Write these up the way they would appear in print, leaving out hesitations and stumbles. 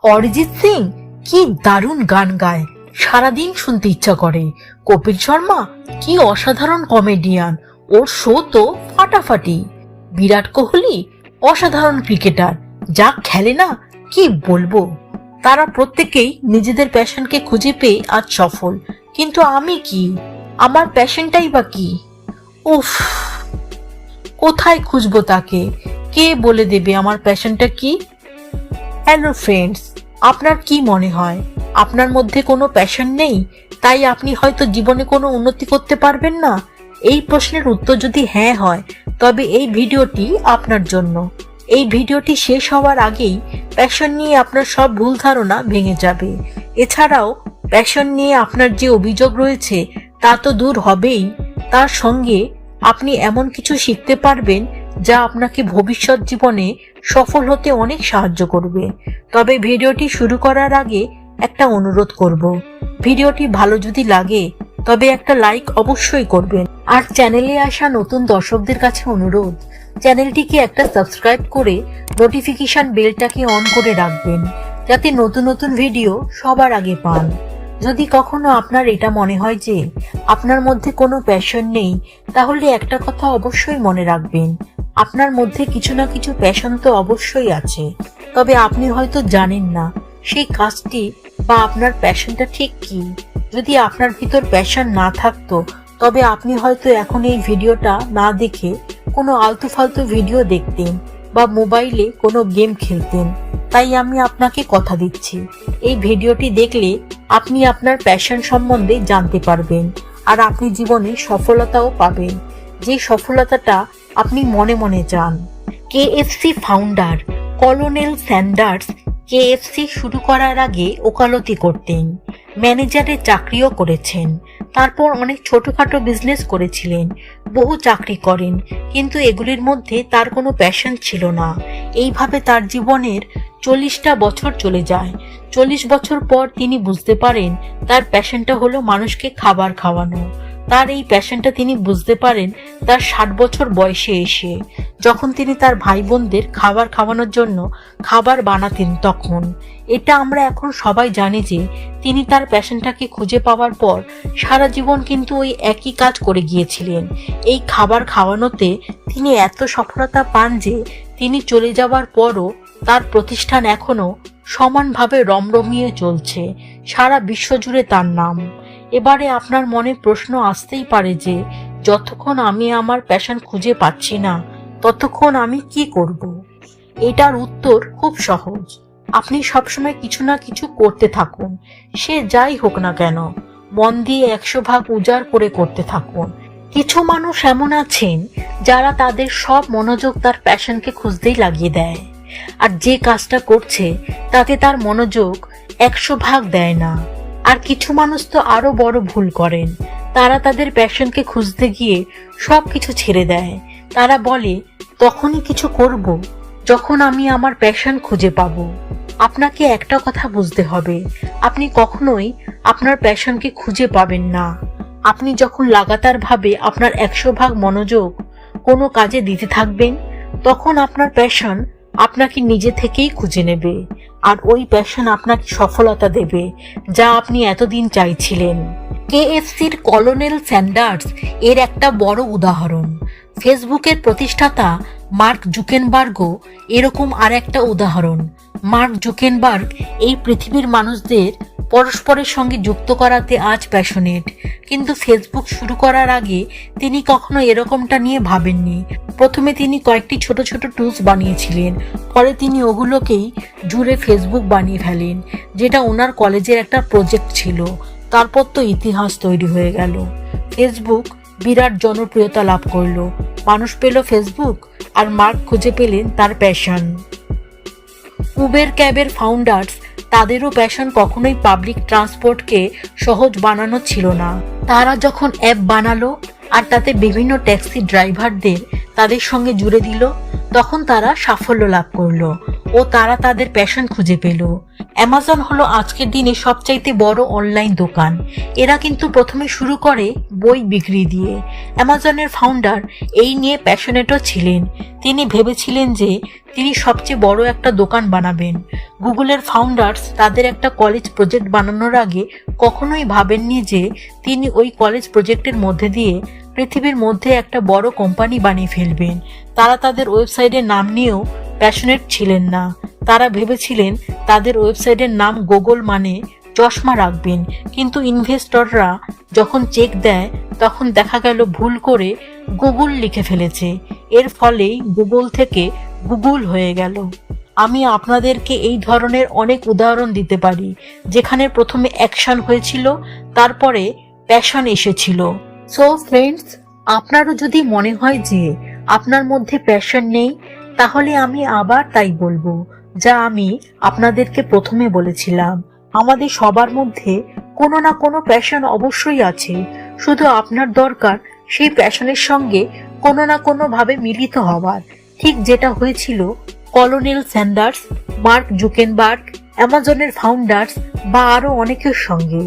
অরিজিৎ সিং কি দারুণ গান গায়, সারাদিন শুনতে ইচ্ছা করে। কপিল শর্মা কি অসাধারণ কমেডিয়ান, ওর শো তো ফাটাফাটি। বিরাট কোহলি অসাধারণ ক্রিকেটার, যা খেলে না কি বলবো। তারা প্রত্যেকেই নিজেদের প্যাশনকে খুঁজে পেয়ে আজ সফল, কিন্তু আমি কি, আমার প্যাশনটাই বা কি? উফ, কোথায় খুঁজবো তাকে? কে বলে দেবে আমার প্যাশনটা কি? হ্যালো ফ্রেন্ডস, আপনার কি মনে হয় আপনার মধ্যে কোনো প্যাশন নেই, তাই আপনি হয়তো জীবনে কোনো উন্নতি করতে পারবেন না? এই প্রশ্নের উত্তর যদি হ্যাঁ হয়, তবে এই ভিডিওটি আপনার জন্য। এই ভিডিওটি শেষ হওয়ার আগেই প্যাশন নিয়ে আপনার সব ভুল ধারণা ভেঙে যাবে। এছাড়াও প্যাশন নিয়ে আপনার যে অভিযোগ রয়েছে তা তো দূর হবেই, তার সঙ্গে আপনি এমন কিছু শিখতে পারবেন যা আপনাকে ভবিষ্যৎ জীবনে সফল হতে অনেক সাহায্য করবে। তবে ভিডিওটি শুরু করার আগে একটা অনুরোধ করব, ভিডিওটি ভালো যদি লাগে তবে একটা লাইক অবশ্যই করবেন। আর চ্যানেলে আসা নতুন দর্শকদের কাছে অনুরোধ, চ্যানেলটিকে একটা সাবস্ক্রাইব করে নোটিফিকেশন বেলটাকে অন করে রাখবেন, যাতে নতুন নতুন ভিডিও সবার আগে পান। যদি কখনো আপনার এটা মনে হয় যে আপনার মধ্যে কোনো প্যাশন নেই, তাহলে একটা কথা অবশ্যই মনে রাখবেন, আপনার মধ্যে কিছু না কিছু প্যাশন তো অবশ্যই আছে, তবে আপনি হয়তো জানেন না সেই কাজটি বা আপনার প্যাশনটা ঠিক কি। যদি আপনার ভিতর প্যাশন না থাকতো, তবে আপনি হয়তো এখন এই ভিডিওটা না দেখে কোনো আলতু ফালতু ভিডিও দেখতেন বা মোবাইলে কোনো গেম খেলতেন। তাই আমি আপনাকে কথা দিচ্ছি, এই ভিডিওটি দেখলে আপনি আপনার প্যাশন সম্বন্ধে জানতে পারবেন, আর আপনি জীবনে সফলতাও পাবেন, যে সফলতাটা আপনি মনে মনে চান। KFC founder colonel Sanders KFC শুরু করার আগে ওকালতি করতেন, ম্যানেজারের চাকরিও করেছেন, তারপর অনেক ছোটখাটো বিজনেস করেছিলেন, বহু চাকরি করেন, কিন্তু এগুলির মধ্যে তার কোনো প্যাশন ছিল না। এইভাবে তার জীবনের 40টা বছর চলে যায়। 40 বছর পর তিনি বুঝতে পারেন তার প্যাশনটা হলো মানুষকে খাবার খাওয়ানো। তার এই প্যাশনটা তিনি বুঝতে পারেন তার 60 বছর বয়সে এসে, যখন তিনি তার ভাই বোনদের খাবার খাওয়ানোর জন্য খাবার বানাতেন তখন। এটা আমরা এখন সবাই জানি যে তিনি তার প্যাশনটাকে খুঁজে পাওয়ার পর সারা জীবন কিন্তু ওই একই কাজ করে গিয়েছিলেন। এই খাবার খাওয়ানোতে তিনি এত সফলতা পান যে তিনি চলে যাওয়ার পরও তার প্রতিষ্ঠান এখনো সমানভাবে রমরমিয়ে চলছে, সারা বিশ্ব জুড়ে তার নাম। এবারে আপনার মনে প্রশ্ন আসতেই পারে যে যতক্ষণ আমি আমার প্যাশন খুঁজে পাচ্ছি না, ততক্ষণ আমি কি করব? এটার উত্তর খুব সহজ, আপনি সবসময় কিছু না কিছু করতে থাকুন, সে যাই হোক না কেন, মন দিয়ে 100 ভাগ উজাড় করে করতে থাকুন। কিছু মানুষ এমন আছেন যারা তাদের সব মনোযোগ তার প্যাশনকে খুঁজতেই লাগিয়ে দেয়, আর যে কাজটা করছে তাতে তার মনোযোগ 100 ভাগ দেয় না। আর কিছু মানুষ তো আরো বড় ভুল করেন, তারা তাদের প্যাশনকে খুঁজতে গিয়ে সবকিছু ছেড়ে দেয়। তারা বলে তখনই কিছু করব যখন আমি আমার প্যাশন খুঁজে পাবো। আপনাকে একটা কথা বুঝতে হবে, আপনি কখনোই আপনার প্যাশনকে খুঁজে পাবেন না। আপনি যখন লাগাতার ভাবে আপনার 100 ভাগ মনোযোগ কোনো কাজে দিতে থাকবেন, তখন আপনার প্যাশন আপনাকে নিজে থেকেই খুঁজে নেবে, আর ওই প্যাশন আপনাকে সফলতা দেবে যা আপনি এতদিন চাইছিলেন। কেএফসির কলোনেল স্যান্ডার্স এর একটা বড় উদাহরণ। ফেসবুকের প্রতিষ্ঠাতা মার্ক জুকেনবার্গও এরকম আর একটা উদাহরণ। মার্ক জুকেনবার্গ এই পৃথিবীর মানুষদের পরস্পরের সঙ্গে যুক্ত করাতে আজ প্যাশনেট, কিন্তু ফেসবুক শুরু করার আগে তিনি কখনো এরকমটা নিয়ে ভাবেননি। প্রথমে তিনি কয়েকটি ছোট ছোট টুলস বানিয়েছিলেন, পরে তিনি ওগুলোকেই জুড়ে ফেসবুক বানিয়ে ফেলেন, যেটা ওনার কলেজের একটা প্রজেক্ট ছিল। তারপর তো ইতিহাস তৈরি হয়ে গেল, ফেসবুক বিরাট জনপ্রিয়তা লাভ করলো, মানুষ পেল ফেসবুক, আর মার্ক খুঁজে পেলেন তার প্যাশন। উবের ক্যাবের ফাউন্ডার্স, তাদেরও প্যাশন কখনোই পাবলিক ট্রান্সপোর্টকে সহজ বানানো ছিল না। তারা যখন অ্যাপ বানালো আর তাতে বিভিন্ন ট্যাক্সি ড্রাইভারদের তাদের সঙ্গে জুড়ে দিল, তখন তারা সাফল্য লাভ করলো ও তারা তাদের প্যাশন খুঁজে পেল। অ্যামাজন হলো আজকের দিনে সবচাইতে বড় অনলাইন দোকান। এরা কিন্তু প্রথমে শুরু করে বই বিক্রি দিয়ে। অ্যামাজনের ফাউন্ডার এই নিয়ে প্যাশনেটও ছিলেন। তিনি ভেবেছিলেন যে তিনি সবচেয়ে বড় একটা দোকান বানাবেন। গুগলের ফাউন্ডার্স তাদের একটা কলেজ প্রজেক্ট বানানোর আগে কখনোই ভাবেননি যে তিনি ওই কলেজ প্রজেক্টের মধ্যে দিয়ে পৃথিবীর মধ্যে একটা বড় কোম্পানি বানিয়ে ফেলবেন। তারা তাদের ওয়েবসাইটের নাম নিয়েও প্যাশনেট ছিলেন না। তারা ভেবেছিলেন তাদের ওয়েবসাইটের নাম গুগল মানে চশমা রাখবেন, কিন্তু ইনভেস্টররা যখন চেক দেয় তখন দেখা গেল ভুল করে গুগল লিখে ফেলেছে। এর ফলেই গুগল থেকে গুগল হয়ে গেল। আমি আপনাদেরকে এই ধরনের অনেক উদাহরণ দিতে পারি যেখানে প্রথমে অ্যাকশন হয়েছিল, তারপরে প্যাশন এসেছিল। সো ফ্রেন্ডস, আপনারও যদি মনে হয় যে আপনার মধ্যে প্যাশন নেই, তাহলে আমি আবার তাই বলবো যা আমি আপনাদেরকে প্রথমে বলেছিলাম। আমাদের সবার মধ্যে কোনো না কোনো প্যাশন অবশ্যই আছে, শুধু আপনার দরকার সেই প্যাশনের সঙ্গে কোনো না কোনো ভাবে মিলিত হওয়ার। ঠিক যেটা হয়েছিল কলোনেল স্যান্ডার্স, মার্ক জুকেনবার্গ, অ্যামাজনের ফাউন্ডার্স বা আরো অনেকের সঙ্গে।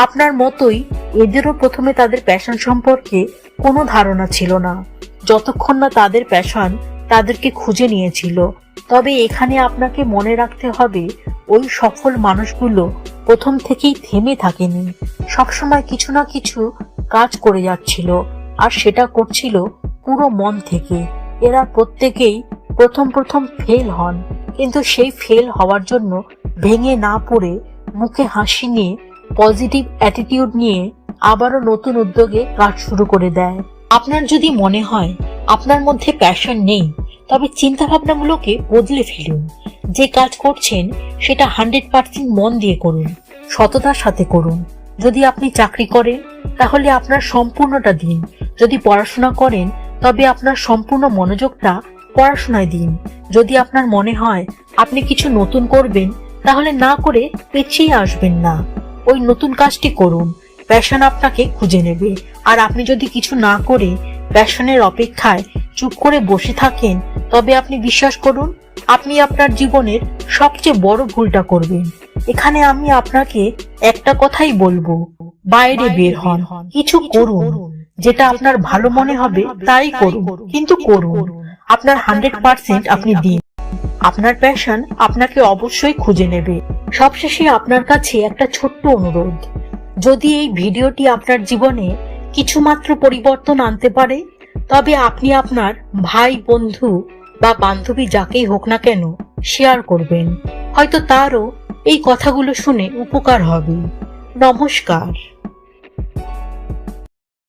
আপনার মতোই এদেরও প্রথমে তাদের প্যাশন সম্পর্কে কোনো ধারণা ছিল না, যতক্ষণ না তাদের প্যাশন তাদেরকে খুঁজে নিয়েছিল। তবে এখানে আপনাকে মনে রাখতে হবে, ওই সফল মানুষগুলো প্রথম থেকেই থেমে থাকেনি, সবসময় কিছু না কিছু কাজ করে যাচ্ছিল, আর সেটা করছিল পুরো মন থেকে। এরা প্রত্যেকেই প্রথম ফেল হন, কিন্তু সেই ফেল হওয়ার জন্য ভেঙে না পড়ে মুখে হাসি নিয়ে পজিটিভ অ্যাটিটিউড নিয়ে আবারও নতুন উদ্যোগে কাজ শুরু করে দেয়। আপনার যদি মনে হয় আপনার মধ্যে প্যাশন নেই, তবে চিন্তা ভাবনাগুলোকে বদলে ফেলুন। যে কাজ করছেন সেটা 100% মন দিয়ে করুন, সততার সাথে করুন। যদি আপনি চাকরি করেন তাহলে আপনার সম্পূর্ণটা দিন, যদি পড়াশোনা করেন তবে আপনার সম্পূর্ণ মনোযোগটা পড়াশোনায় দিন। যদি আপনার মনে হয় আপনি কিছু নতুন করবেন, তাহলে না করে পেছিয়ে আসবেন না, ওই নতুন কাজটি করুন। প্যাশন আপনাকে খুঁজে নেবে। আর আপনি যদি কিছু না করে প্যাশনের অপেক্ষায় চুপ করে বসে থাকেন, তবে আপনি বিশ্বাস করুন আপনি আপনার জীবনের সবচেয়ে বড় ভুলটা করবেন। এখানে আমি আপনাকে একটা কথাই বলবো, বাইরে বের হন, কিছু করুন, যেটা আপনার ভালো মনে হবে তাই করুন, কিন্তু করুন। আপনার 100% আপনি দিন। আপনার প্যাশন আপনাকে অবশ্যই খুঁজে নেবে। সবশেষে আপনার কাছে একটা ছোট্ট অনুরোধ, যদি এই ভিডিওটি আপনার জীবনে কিছুমাত্র পরিবর্তন আনতে পারে, তবে আপনি আপনার ভাই, বন্ধু বা বান্ধবী যাকেই হোক না কেন শেয়ার করবেন। হয়তো তারও এই কথাগুলো শুনে উপকার হবে। নমস্কার।